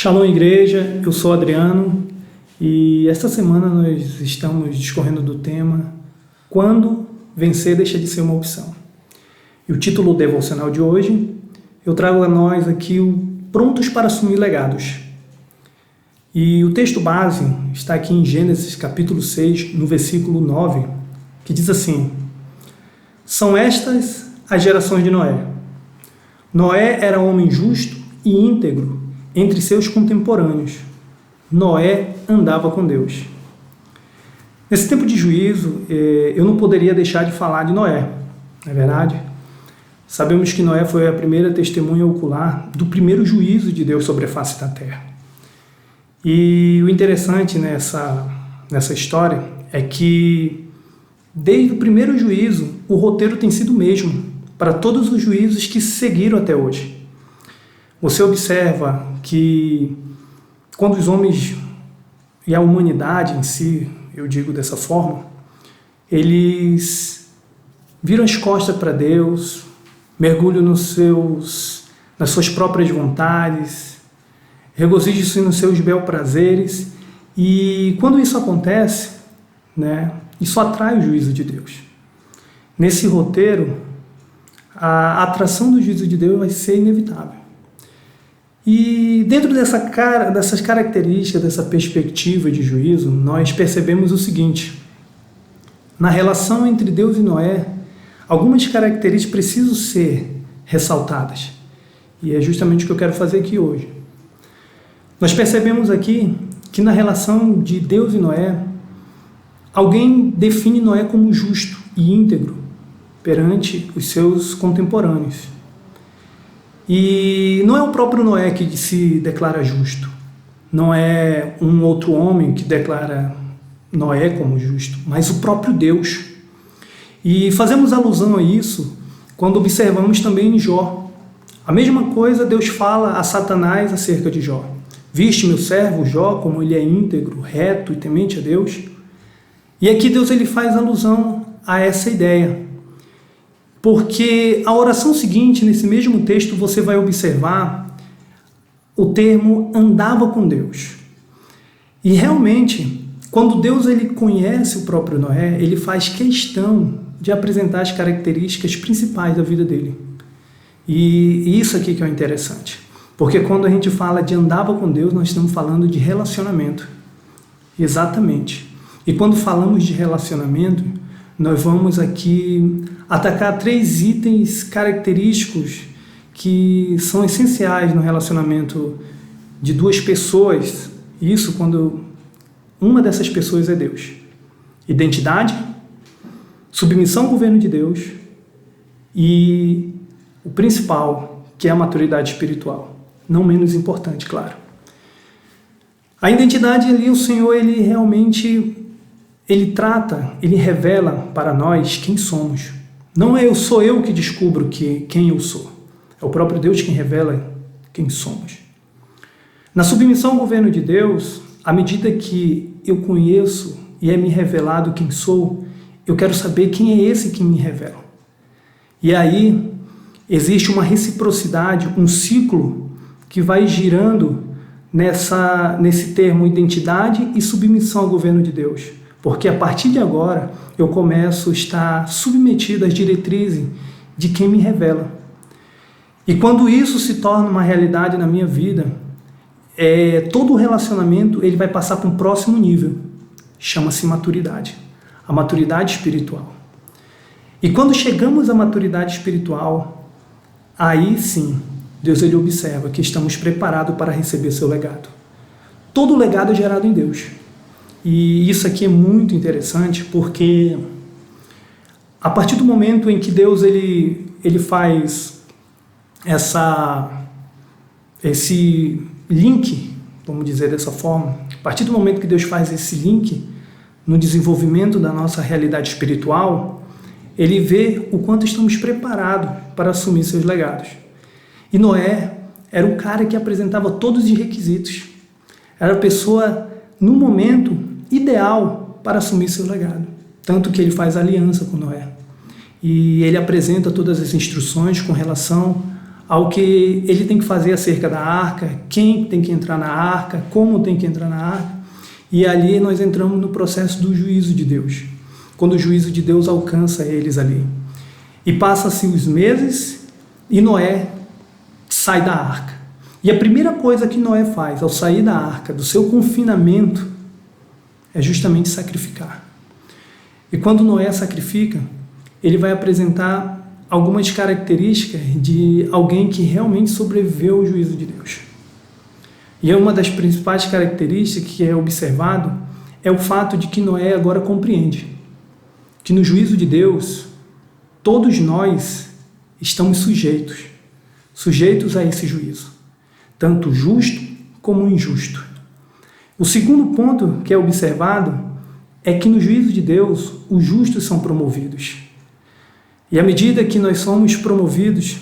Shalom, igreja, eu sou Adriano e esta semana nós estamos discorrendo do tema Quando vencer deixa de ser uma opção. E o título devocional de hoje, eu trago a nós aqui o Prontos para Assumir Legados. E o texto base está aqui em Gênesis capítulo 6, no versículo 9, que diz assim: São estas as gerações de Noé. Noé era homem justo e íntegro entre seus contemporâneos. Noé andava com Deus. Nesse tempo de juízo, eu não poderia deixar de falar de Noé, não é verdade? Sabemos que Noé foi a primeira testemunha ocular do primeiro juízo de Deus sobre a face da terra. E o interessante nessa história é que, desde o primeiro juízo, o roteiro tem sido o mesmo para todos os juízos que seguiram até hoje. Você observa que quando os homens e a humanidade em si, eu digo dessa forma, eles viram as costas para Deus, mergulham nas suas próprias vontades, regozijam-se nos seus bel-prazeres, e quando isso acontece, isso atrai o juízo de Deus. Nesse roteiro, a atração do juízo de Deus vai ser inevitável. E dentro dessas características, dessa perspectiva de juízo, nós percebemos o seguinte: na relação entre Deus e Noé, algumas características precisam ser ressaltadas. E é justamente o que eu quero fazer aqui hoje. Nós percebemos aqui que na relação de Deus e Noé, alguém define Noé como justo e íntegro perante os seus contemporâneos. E não é o próprio Noé que se declara justo, não é um outro homem que declara Noé como justo, mas o próprio Deus. E fazemos alusão a isso quando observamos também em Jó. A mesma coisa Deus fala a Satanás acerca de Jó. Viste meu servo Jó, como ele é íntegro, reto e temente a Deus? E aqui Deus ele faz alusão a essa ideia. Porque a oração seguinte, nesse mesmo texto, você vai observar o termo andava com Deus. E realmente, quando Deus ele conhece o próprio Noé, ele faz questão de apresentar as características principais da vida dele. E isso aqui que é interessante. Porque quando a gente fala de andava com Deus, nós estamos falando de relacionamento. Exatamente. E quando falamos de relacionamento, nós vamos aqui atacar 3 itens característicos que são essenciais no relacionamento de 2 pessoas. Isso quando uma dessas pessoas é Deus. Identidade, submissão ao governo de Deus e o principal, que é a maturidade espiritual. Não menos importante, claro. A identidade ali, o Senhor, ele realmente... Ele trata, ele revela para nós quem somos. Não sou eu que descubro quem eu sou. É o próprio Deus quem revela quem somos. Na submissão ao governo de Deus, à medida que eu conheço e é me revelado quem sou, eu quero saber quem é esse que me revela. E aí existe uma reciprocidade, um ciclo que vai girando nesse termo identidade e submissão ao governo de Deus. Porque a partir de agora eu começo a estar submetido às diretrizes de quem me revela. E quando isso se torna uma realidade na minha vida, todo o relacionamento ele vai passar para um próximo nível. Chama-se maturidade. A maturidade espiritual. E quando chegamos à maturidade espiritual, aí sim, Deus ele observa que estamos preparados para receber seu legado. Todo legado é gerado em Deus. E isso aqui é muito interessante porque a partir do momento em que Deus ele faz esse link, vamos dizer dessa forma, a partir do momento que Deus faz esse link no desenvolvimento da nossa realidade espiritual, ele vê o quanto estamos preparados para assumir seus legados. E Noé era o cara que apresentava todos os requisitos. Era a pessoa, no momento ideal para assumir seu legado. Tanto que ele faz aliança com Noé. E ele apresenta todas as instruções com relação ao que ele tem que fazer acerca da arca, quem tem que entrar na arca, como tem que entrar na arca. E ali nós entramos no processo do juízo de Deus, quando o juízo de Deus alcança eles ali. E passa-se os meses e Noé sai da arca. E a primeira coisa que Noé faz ao sair da arca, do seu confinamento, é justamente sacrificar. E quando Noé sacrifica, ele vai apresentar algumas características de alguém que realmente sobreviveu ao juízo de Deus. E é uma das principais características que é observado é o fato de que Noé agora compreende que no juízo de Deus, todos nós estamos sujeitos a esse juízo, tanto justo como injusto. O segundo ponto que é observado é que no juízo de Deus, os justos são promovidos. E à medida que nós somos promovidos,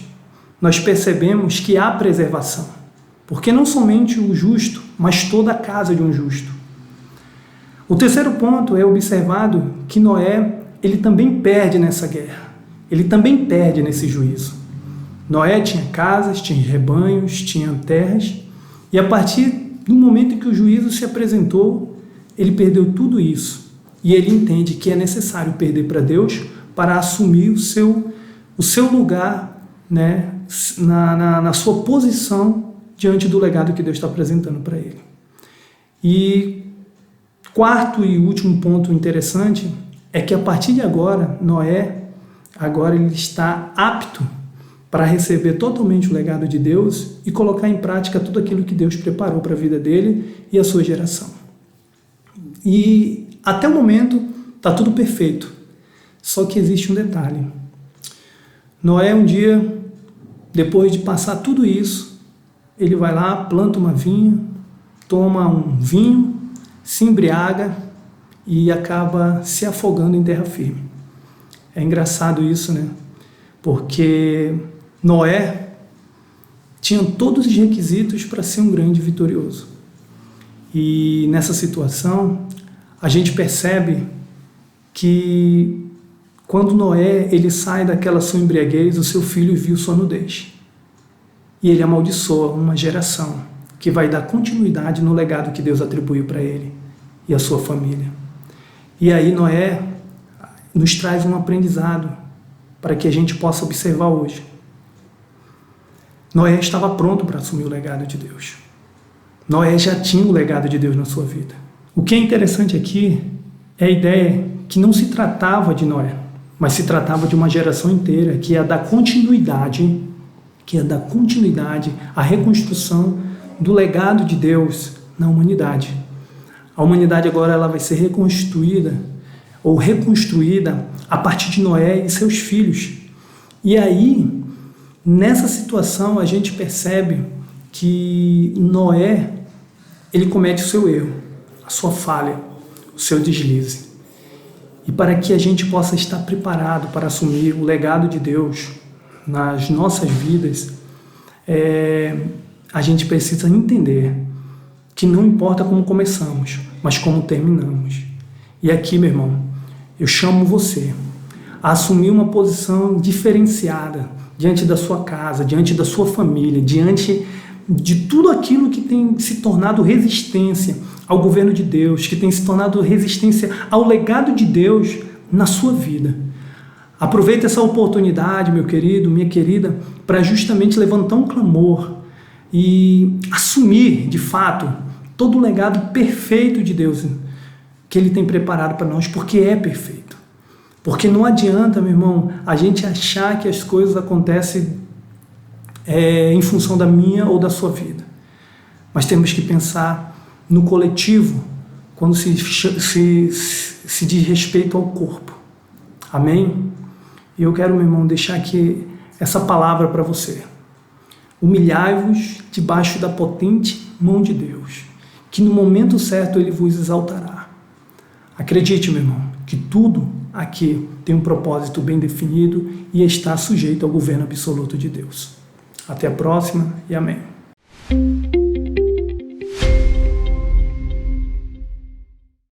nós percebemos que há preservação, porque não somente o justo, mas toda a casa de um justo. O terceiro ponto é observado que Noé, ele também perde nessa guerra, ele também perde nesse juízo. Noé tinha casas, tinha rebanhos, tinha terras, e a partir do momento em que o juízo se apresentou, ele perdeu tudo isso, e ele entende que é necessário perder para Deus para assumir o seu lugar, né, na sua posição diante do legado que Deus está apresentando para ele. E quarto e último ponto interessante é que a partir de agora, Noé, agora ele está apto para receber totalmente o legado de Deus e colocar em prática tudo aquilo que Deus preparou para a vida dele e a sua geração. E até o momento está tudo perfeito, só que existe um detalhe. Noé um dia, depois de passar tudo isso, ele vai lá, planta uma vinha, toma um vinho, se embriaga e acaba se afogando em terra firme. É engraçado isso, né? Porque Noé tinha todos os requisitos para ser um grande vitorioso. E nessa situação, a gente percebe que quando Noé ele sai daquela sua embriaguez, o seu filho viu sua nudez. E ele amaldiçoa uma geração que vai dar continuidade no legado que Deus atribuiu para ele e a sua família. E aí Noé nos traz um aprendizado para que a gente possa observar hoje. Noé estava pronto para assumir o legado de Deus. Noé já tinha o legado de Deus na sua vida. O que é interessante aqui é a ideia que não se tratava de Noé, mas se tratava de uma geração inteira que ia dar continuidade, à reconstrução do legado de Deus na humanidade. A humanidade agora ela vai ser reconstruída a partir de Noé e seus filhos. E aí, nessa situação, a gente percebe que Noé, ele comete o seu erro, a sua falha, o seu deslize. E para que a gente possa estar preparado para assumir o legado de Deus nas nossas vidas, a gente precisa entender que não importa como começamos, mas como terminamos. E aqui, meu irmão, eu chamo você a assumir uma posição diferenciada diante da sua casa, diante da sua família, diante de tudo aquilo que tem se tornado resistência ao governo de Deus, que tem se tornado resistência ao legado de Deus na sua vida. Aproveite essa oportunidade, meu querido, minha querida, para justamente levantar um clamor e assumir, de fato, todo o legado perfeito de Deus que Ele tem preparado para nós, porque é perfeito. Porque não adianta, meu irmão, a gente achar que as coisas acontecem em função da minha ou da sua vida. Mas temos que pensar no coletivo, quando se diz respeito ao corpo. Amém? E eu quero, meu irmão, deixar aqui essa palavra para você. Humilhai-vos debaixo da potente mão de Deus, que no momento certo Ele vos exaltará. Acredite, meu irmão, que tudo aqui tem um propósito bem definido e está sujeito ao governo absoluto de Deus. Até a próxima e amém.